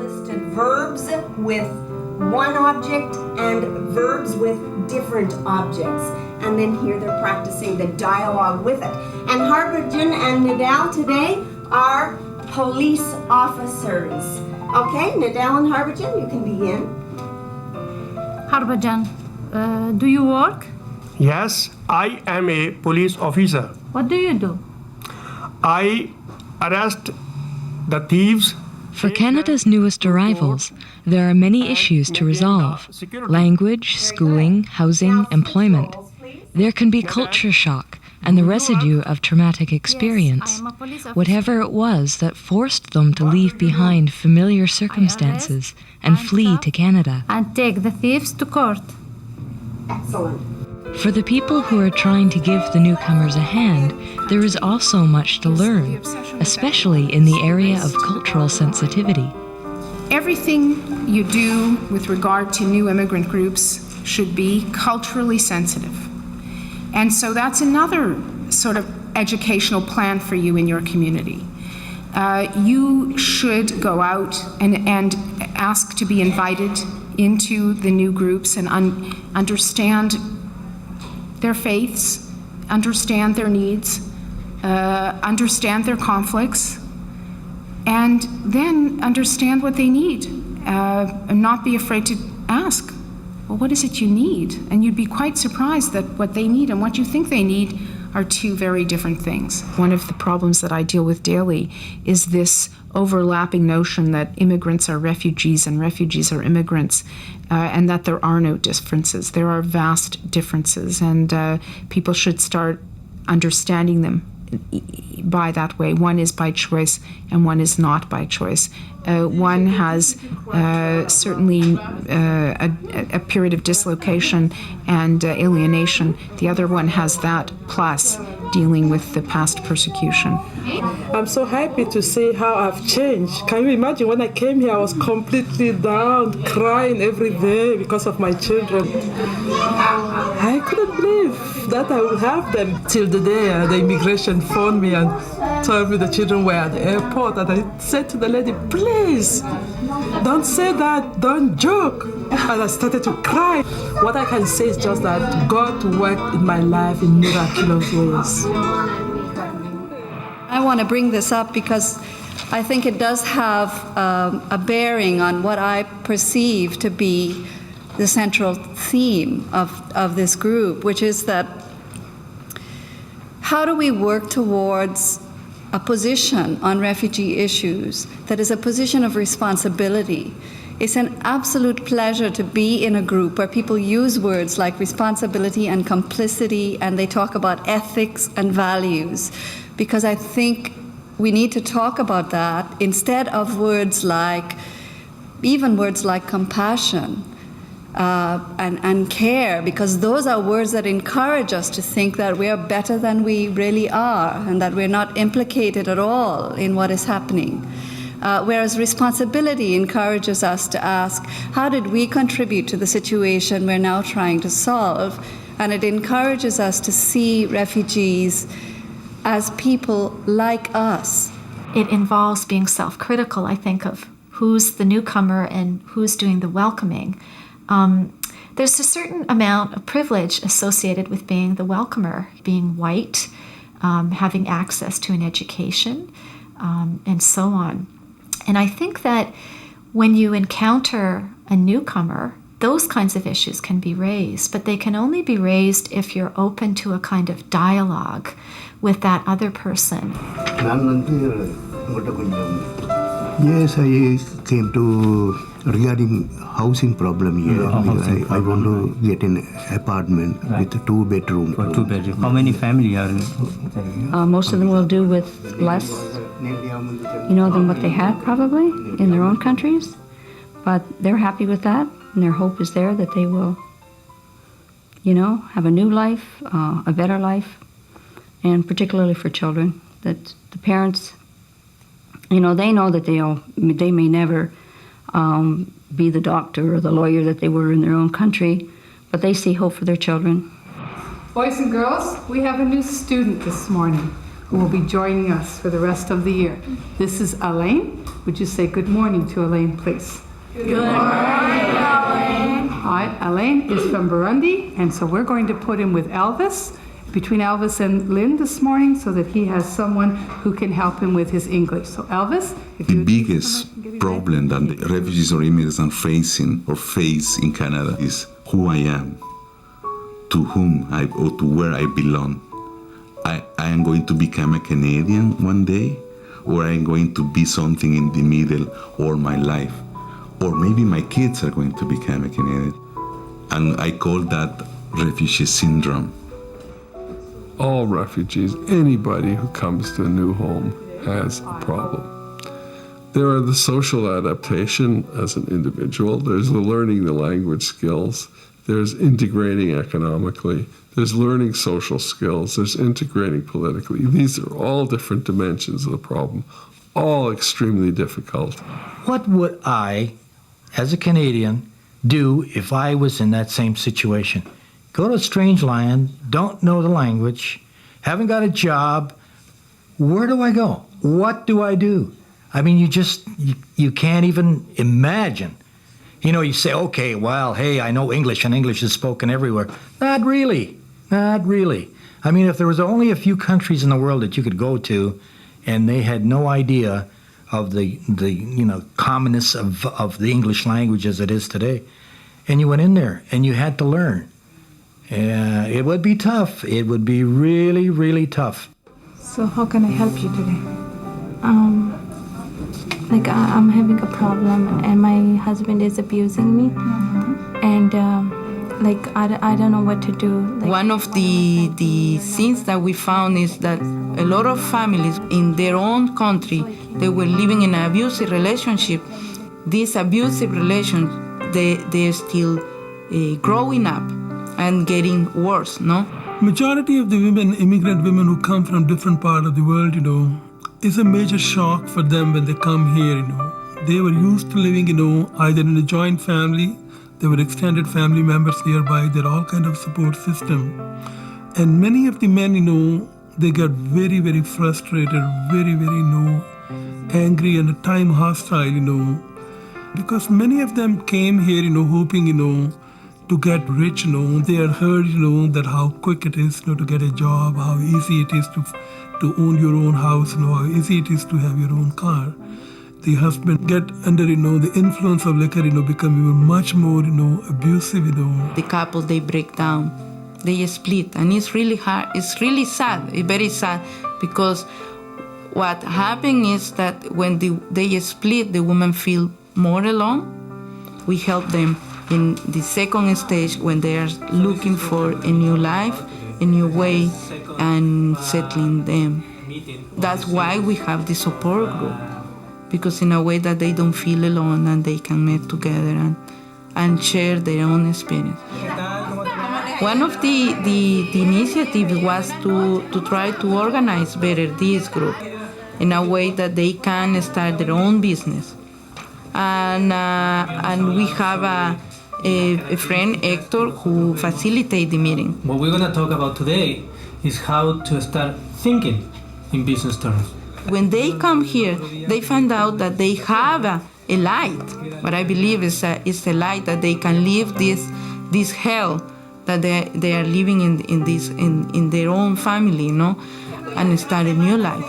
listed verbs with one object and verbs with different objects. And then here they're practicing the dialogue with it. And Harbhajan and Nadal today are police officers. Okay, Nadal and Harbhajan, you can begin. Harbhajan, do you work? Yes, I am a police officer. What do you do? I arrest the thieves. For Canada's newest arrivals, there are many issues to resolve: language, schooling, housing, employment. There can be culture shock and the residue of traumatic experience, whatever it was that forced them to leave behind familiar circumstances and flee to Canada. And take the thieves to court. Excellent. For the people who are trying to give the newcomers a hand, there is also much to learn, especially in the area of cultural sensitivity. Everything you do with regard to new immigrant groups should be culturally sensitive. And so that's another sort of educational plan for you in your community. You should go out and ask to be invited into the new groups and understand their faiths, understand their needs, understand their conflicts, and then understand what they need, and not be afraid to ask, well, what is it you need? And you'd be quite surprised that what they need and what you think they need are two very different things. One of the problems that I deal with daily is this overlapping notion that immigrants are refugees and refugees are immigrants, and that there are no differences. There are vast differences, and people should start understanding them by that way. One is by choice and one is not by choice. One has certainly a period of dislocation and alienation. The other one has that plus dealing with the past persecution. I'm so happy to see how I've changed. Can you imagine when I came here I was completely down, crying every day because of my children. I couldn't believe that I would have them till the day the immigration phoned me and told me the children were at the airport, and I said to the lady, please, don't say that, don't joke. And I started to cry. What I can say is just that God worked in my life in miraculous ways. I want to bring this up because I think it does have a bearing on what I perceive to be the central theme of this group, which is that how do we work towards a position on refugee issues that is a position of responsibility? It's an absolute pleasure to be in a group where people use words like responsibility and complicity, and they talk about ethics and values, because I think we need to talk about that instead of words like, even words like compassion and care, because those are words that encourage us to think that we are better than we really are and that we're not implicated at all in what is happening. Whereas responsibility encourages us to ask, how did we contribute to the situation we're now trying to solve? And it encourages us to see refugees as people like us. It involves being self-critical, I think, of who's the newcomer and who's doing the welcoming. There's a certain amount of privilege associated with being the welcomer, being white, having access to an education, and so on. And I think that when you encounter a newcomer, those kinds of issues can be raised, but they can only be raised if you're open to a kind of dialogue with that other person. Yes, I came to regarding housing problem here. I want to get an apartment with a 2-bedroom. For 2-bedroom. How many family are there? Most of them will do with less, than what they had probably in their own countries. But they're happy with that, and their hope is there that they will, have a new life, a better life, and particularly for children, that the parents, they know that they may never be the doctor or the lawyer that they were in their own country, but they see hope for their children. Boys and girls, we have a new student this morning. who will be joining us for the rest of the year. This is Elaine. Would you say good morning to Elaine, please? Good morning, Elaine. All right, Elaine is from Burundi, and so we're going to put him with Elvis, between Elvis and Lynn this morning, so that he has someone who can help him with his English. So Elvis, if you... The biggest problem that the refugees or immigrants are facing or face in Canada is who I am, to whom or to where I belong. I am going to become a Canadian one day, or I am going to be something in the middle all my life. Or maybe my kids are going to become a Canadian. And I call that refugee syndrome. All refugees, anybody who comes to a new home has a problem. There are the social adaptation as an individual, there's the learning the language skills, there's integrating economically, there's learning social skills, there's integrating politically. These are all different dimensions of the problem, all extremely difficult. What would I, as a Canadian, do if I was in that same situation? Go to a strange land, don't know the language, haven't got a job. Where do I go? What do I do? I mean, you can't even imagine. You know, you say, okay, well, hey, I know English, and English is spoken everywhere. Not really. Not really. I mean, if there was only a few countries in the world that you could go to, and they had no idea of the commonness of the English language as it is today, and you went in there and you had to learn, it would be tough. It would be really, really tough. So how can I help you today? I'm having a problem, and my husband is abusing me, and I don't know what to do. One of the things that we found is that a lot of families in their own country, they were living in an abusive relationship. These abusive relations, they're still growing up and getting worse, no? Majority of the women, immigrant women who come from different parts of the world, it's a major shock for them when they come here, They were used to living, either in a joint family, there were extended family members nearby, there are all kind of support system. And many of the men, they got very, very frustrated, very, very, angry and at times hostile, because many of them came here, hoping, to get rich, They had heard, that how quick it is, to get a job, how easy it is to own your own house, how easy it is to have your own car. The husband get under, the influence of liquor, become even much more, abusive, The couple, they break down, they split, and it's really hard, it's really sad, it's very sad, because what happened is that when they split, the women feel more alone. We help them in the second stage when they are looking for a new life, a new way, and settling them. That's why we have the support group, because in a way that they don't feel alone and they can meet together and share their own experience. One of the initiatives was to try to organize better this group in a way that they can start their own business. And we have a friend, Hector, who facilitates the meeting. What we're going to talk about today is how to start thinking in business terms. When they come here, they find out that they have a light. What I believe is a light that they can live this hell that they are living in their own family, and start a new life.